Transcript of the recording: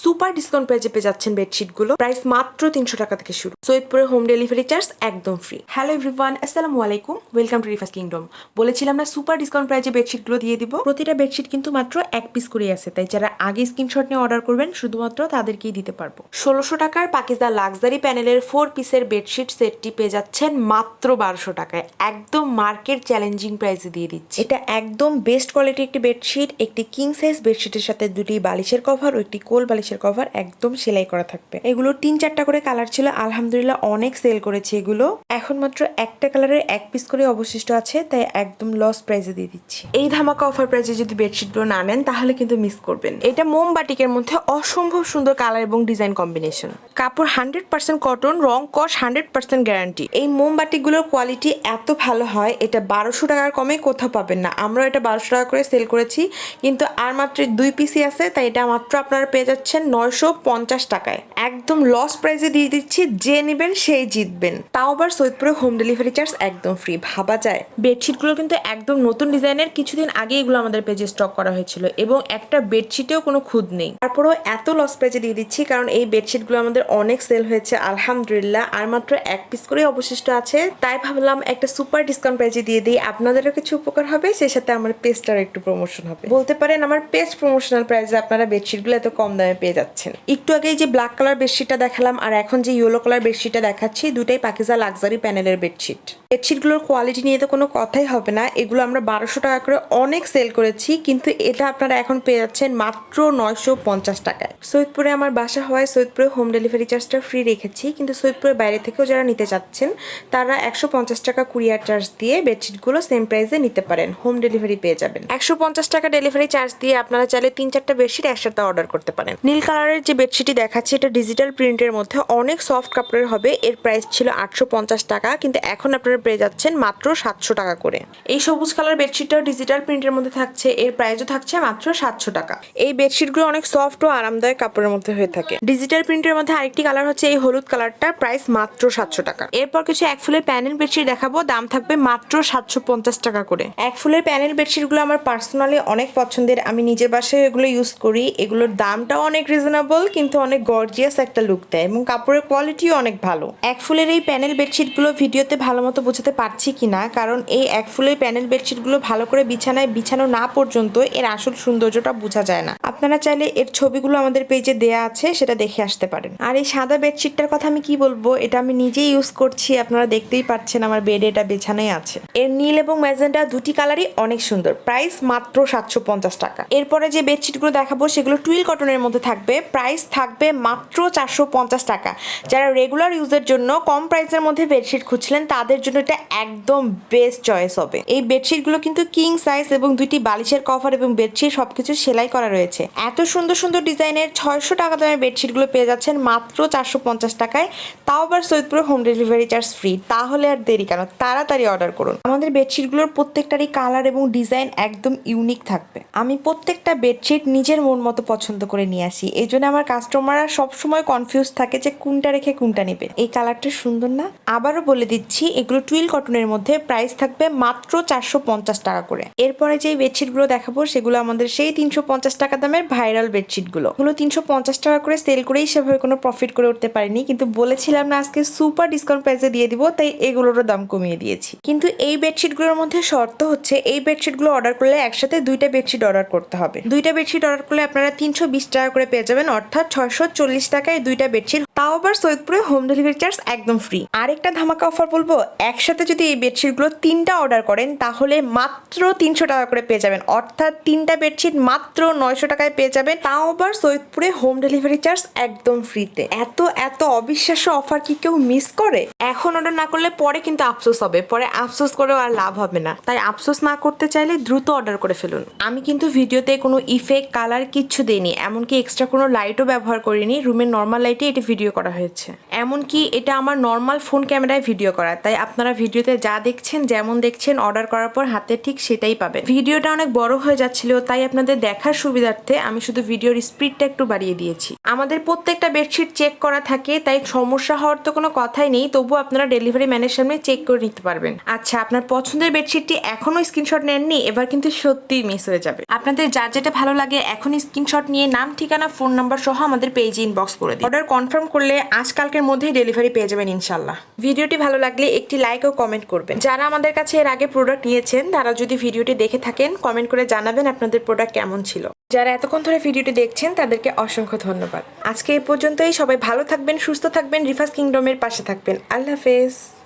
Super discount প্রাইজে পেয়ে যাচ্ছেন বেডশিটগুলো। প্রাইস মাত্র 300 টাকা থেকে শুরু। সৈয়দপুরে হোম ডেলিভারি চার্জ একদম ফ্রি। হ্যালো এভরিওয়ান, আসসালামু আলাইকুম, ওয়েলকাম টু রিফাস কিংডম। বলেছিলাম না সুপার ডিসকাউন্ট প্রাইজে বেডশিটগুলো দিয়ে দিব। প্রতিটা বেডশিট কিন্তু মাত্র 1 পিস করেই আছে, তাই যারা আগে স্ক্রিনশট নিয়ে অর্ডার করবেন শুধুমাত্র তাদেরকেই দিতে পারবো। 1600 টাকার পাকিস্তান লাক্সারি প্যানেলের 4 পিসের বেডশিট সেটটি পেয়ে যাচ্ছেন মাত্র 1200 টাকায়। একদম মার্কেট চ্যালেঞ্জিং প্রাইসে দিয়ে দিচ্ছি। এটা একদম বেস্ট কোয়ালিটির একটি বেডশিট। একটি কিং সাইজ বেডশিটের সাথে দুটি বালিশের কভার ও একটি কোল বালিশের কভার একদম সেলাই করা থাকবে। এগুলো 3-4টা করে কালার ছিল, আলহামদুলিল্লাহ অনেক সেল করেছে এগুলো। এখন মাত্র একটা কালারের 1 পিস করে অবশিষ্ট আছে, তাই একদম লস প্রাইসে দিয়ে দিচ্ছি। এই ধামাকা অফার প্রাইসে যদি বেডশিটগুলো না নেন তাহলে কিন্তু মিস করবেন। এটা মোম বাটিকের মধ্যে অসম্ভব সুন্দর কালার এবং ডিজাইন কম্বিনেশন। কাপড় 100% কটন, রং কস 100% গ্যারান্টি। এই মোম বাটিকগুলোর কোয়ালিটি এত ভালো হয়, এটা 1200 টাকার কমে কোথাও পাবেন না। আমরা এটা 1200 টাকা করে সেল করেছি, কিন্তু আর মাত্র 2 পিসই আছে, তাই এটা মাত্র আপনারা পেয়ে যাচ্ছেন 950 টাকায়। একদম লস প্রাইসে দিয়ে দিচ্ছি, যে নেবেন সেই জিতবেন। তাও আবার সৈয়দপুরে হোম ডেলিভারি চার্জ একদম ফ্রি। ভাবা যায়। বেডশিটগুলো কিন্তু একদম নতুন ডিজাইনের, কিছুদিন আগে এগুলো আমাদের পেজে স্টক করা হয়েছিল এবং একটা বেডশিটেও কোনো খুঁত নেই। তারপরেও এত লস প্রাইসে দিয়ে দিচ্ছি কারণ এই বেডশিটগুলো আমাদের অনেক সেল হয়েছে আলহামদুলিল্লাহ। আর মাত্র 1 পিস করে অবশিষ্ট আছে, তাই ভাবলাম একটা সুপার ডিসকাউন্ট প্রাইসে দিয়ে দিই। আপনাদেরও কিছু উপকার হবে, সেই সাথে আমার পেজটার একটু প্রমোশন হবে। বলতে পারেন আমার পেজ প্রমোশনাল প্রাইসে আপনারা বেডশিটগুলো এত কম দামে পেয়ে যাচ্ছেন। একটু আগে যে ব্ল্যাক কালার বেডশিটটা দেখালাম আর এখন যে ইয়েলো কালার বেডশিটটা দেখাচ্ছি, দুটাই পাকিস্তান লাক্সারি প্যানেলের বেডশিট। বেডশিটগুলোর কোয়ালিটি নিয়ে তো কোনো কথাই হবে না। এগুলো আমরা 1200 টাকা করে অনেক সেল করেছি, কিন্তু এটা আপনারা এখন পেয়ে যাচ্ছেন মাত্র 950 টাকায়। সৈয়দপুরে আমার বাসা হওয়ায় সৈয়দপুরে হোম ডেলিভারি চার্জটা ফ্রি রেখেছি, কিন্তু সৈয়দপুরের বাইরে থেকেও যারা নিতে চাচ্ছেন তারা 150 টাকা কুরিয়ার চার্জ দিয়ে বেডশিটগুলো সেম প্রাইসে নিতে পারেন। হোম ডেলিভারি পেয়ে যাবেন। 150 টাকা ডেলিভারি চার্জ দিয়ে আপনারা চাইলে 3-4টা বেডশিট একসাথে অর্ডার করতে পারেন। নীল কালারের যে বেডশিটটি দেখাচ্ছি এটা ডিজিটাল প্রিন্টের মধ্যে অনেক সফট কাপড়ের হবে। এর প্রাইস ছিল 850 টাকা, কিন্তু এখন আপনারা পেয়ে যাচ্ছেন মাত্র 700 টাকা করে। এই সবুজ কালার বেডশিটটাও ডিজিটাল প্রিন্টের মধ্যে থাকছে, এর প্রাইসও থাকছে মাত্র 700 টাকা। এই বেডশিটগুলো অনেক সফট ও আরামদায়ক কাপড়ের মধ্যে হয়ে থাকে। ডিজিটাল প্রিন্টের মধ্যে আরেকটি কালার হচ্ছে এই হলুদ কালারটা, প্রাইস মাত্র 700 টাকা। এরপর কিছু এক ফুলের প্যানেল বেডশিট দেখাবো, দাম থাকবে মাত্র 750 টাকা করে। এক ফুলের প্যানেল বেডশিটগুলো আমার পার্সোনালি অনেক পছন্দের, আমি নিজের বাসায় এগুলো ইউজ করি। এগুলোর দামটাও অনেক রিজনেবল, কিন্তু অনেক গর্জিয়াস একটা লুক দেয় এবং কাপড়ের কোয়ালিটিও অনেক ভালো। এক ফুলের এই প্যানেল বেডশিটগুলো ভিডিওতে ভালো মতো বোঝাতে পারছি কিনা, কারণ এই এক ফুলের প্যানেল বেডশিটগুলো ভালো করে বিছানায় বিছানো না পর্যন্ত এর আসল সৌন্দর্যটা বোঝা যায় না। আপনারা চাইলে এর ছবিগুলো আমাদের পেজে দেয়া আছে, সেটা দেখে আসতে পারেন। আর এই সাদা বেডশিটটার কথা আমি কি বলবো, এটা আমি নিজেই ইউজ করছি, আপনারা দেখতেই পাচ্ছেন আমার বেডে এটা বিছানায় আছে। এর নীল এবং ম্যাজেন্টা দুটি কালারই অনেক সুন্দর। প্রাইস মাত্র 750 টাকা। এরপরে যে বেডশিটগুলো দেখাবো সেগুলো টুইল কটনের মধ্যে থাকবে, প্রাইস থাকবে মাত্র 450 টাকা। যারা রেগুলার ইউজের জন্য কম প্রাইসের মধ্যে বেডশিট খুঁজছিলেন তাদের জন্য এটা একদম বেস্ট চয়েস হবে। এই বেডশিটগুলো কিন্তু কিং সাইজ এবং দুইটি বালিশের কভার এবং বেডশিট সবকিছু সেলাই করা রয়েছে। এত সুন্দর সুন্দর ডিজাইনের 600 টাকা দামের বেডশিটগুলো পেয়ে যাচ্ছেন মাত্র 450 টাকায়, তাও আবার সৈয়দপুরে হোম ডেলিভারি চার্জ ফ্রি। তাহলে আর দেরি কেন, তাড়াতাড়ি অর্ডার করুন। আমাদের বেডশিটগুলোর প্রত্যেকটারই কালার এবং ডিজাইন একদম ইউনিক থাকবে। আমি প্রত্যেকটা বেডশিট নিজের মন মতো পছন্দ করে নিয়ে আসি, এই জন্য আমার কাস্টমাররা সবসময় কনফিউজ থাকে যে কোনটা রেখে কোনটা নেবে। এই কালারটা সুন্দর না? আবারও বলে দিচ্ছি, এগুলো টুইল কটনের মধ্যে, প্রাইস থাকবে মাত্র 450 টাকা করে। এরপরে যে বেডশিটগুলো দেখাবো সেগুলো আমাদের সেই 350 টাকা দামের ভাইরাল বেডশিটগুলো। 350 টাকা করে সেল করেই সেভাবে কোনো প্রফিট করে উঠতে পারিনি, কিন্তু বলেছিলাম না আজকে সুপার ডিসকাউন্ট প্রাইসে দিয়ে দিব, তাই এগুলোরও দাম কমিয়ে দিয়েছি। কিন্তু এই বেডশিটগুলোর মধ্যে শর্ত হচ্ছে এই বেডশিটগুলো অর্ডার করলে একসাথে 2টা বেডশিট অর্ডার করতে হবে। 2টা বেডশিট অর্ডার করলে আপনারা 320 টাকা করে পেয়ে যাবেন, অর্থাৎ 640 টাকায় 2টা বেডশিট, তাও আবার সৈয়দপুরে হোম ডেলিভারি চার্জ একদম ফ্রি। আরেকটা ধামাকা অফার বলবো, একসাথে যদি এই বেডশিটগুলো 3টা অর্ডার করেন তাহলে মাত্র 300 টাকা করে পেয়ে যাবেন, অর্থাৎ 3টা বেডশিট মাত্র 900 টাকায় পেয়ে যাবেন, তাও আবার সৈয়দপুরে হোম ডেলিভারি চার্জ একদম ফ্রিতে। এত এত অবিশ্বাস্য অফার কি কেউ মিস করে? এখন অর্ডার না করলে পরে কিন্তু আফসোস হবে, পরে আফসোস করেও আর লাভ হবে না। তাই আফসোস না করতে চাইলে দ্রুত অর্ডার করে ফেলুন। আমি কিন্তু ভিডিওতে কোনো ইফেক্ট কালার কিচ্ছু দেইনি, এমনকি এক্সট্রা কোনো লাইটও ব্যবহার করিনি। রুমের নর্মাল লাইটে এটি ভিডিও ভিডিও করা হয়েছে। এমনকি এটা আমার নর্মাল ফোন ক্যামেরায় ভিডিও করা, তাই আপনারা ভিডিওতে যা দেখছেন, যেমন দেখছেন, অর্ডার করার পর হাতে ঠিক সেটাই পাবেন। ভিডিওটা অনেক বড় হয়ে যাচ্ছিল, তাই আপনাদের দেখার সুবিধার্থে আমি শুধু ভিডিওর স্পিডটা একটু বাড়িয়ে দিয়েছি। আমাদের প্রত্যেকটা বেডশিট চেক করা থাকে, তাই সমস্যা হওয়ার তো কোনো কথাই নেই। তবু আপনারা ডেলিভারি ম্যানের সামনে চেক করে নিতে পারবেন। আচ্ছা, আপনার পছন্দের বেডশিটটি এখনো স্ক্রিনশট নেননি, এবার কিন্তু সত্যিই মিস হয়ে যাবে। আপনাদের যার যেটা ভালো লাগে এখনই স্ক্রিনশট নিয়ে নাম, ঠিকানা, ফোন নাম্বার সহ আমাদের পেজে ইনবক্স করে দিন। অর্ডার কনফার্ম করলে আজ কালকের মধ্যেই ডেলিভারি পেয়ে যাবেন ইনশাল্লাহ। ভিডিওটি ভালো লাগলে একটি লাইক ও কমেন্ট করবেন। যারা আমাদের কাছে এর আগে প্রোডাক্ট নিয়েছেন তারা যদি ভিডিওটি দেখে থাকেন, কমেন্ট করে জানাবেন আপনাদের প্রোডাক্ট কেমন ছিল। যারা এতক্ষণ ধরে ভিডিওটি দেখছেন তাদেরকে অসংখ্য ধন্যবাদ। আজকে এই পর্যন্তই। সবাই ভালো থাকবেন, সুস্থ থাকবেন, রিফাস কিংডমের পাশে থাকবেন। আল্লাহ হাফেজ।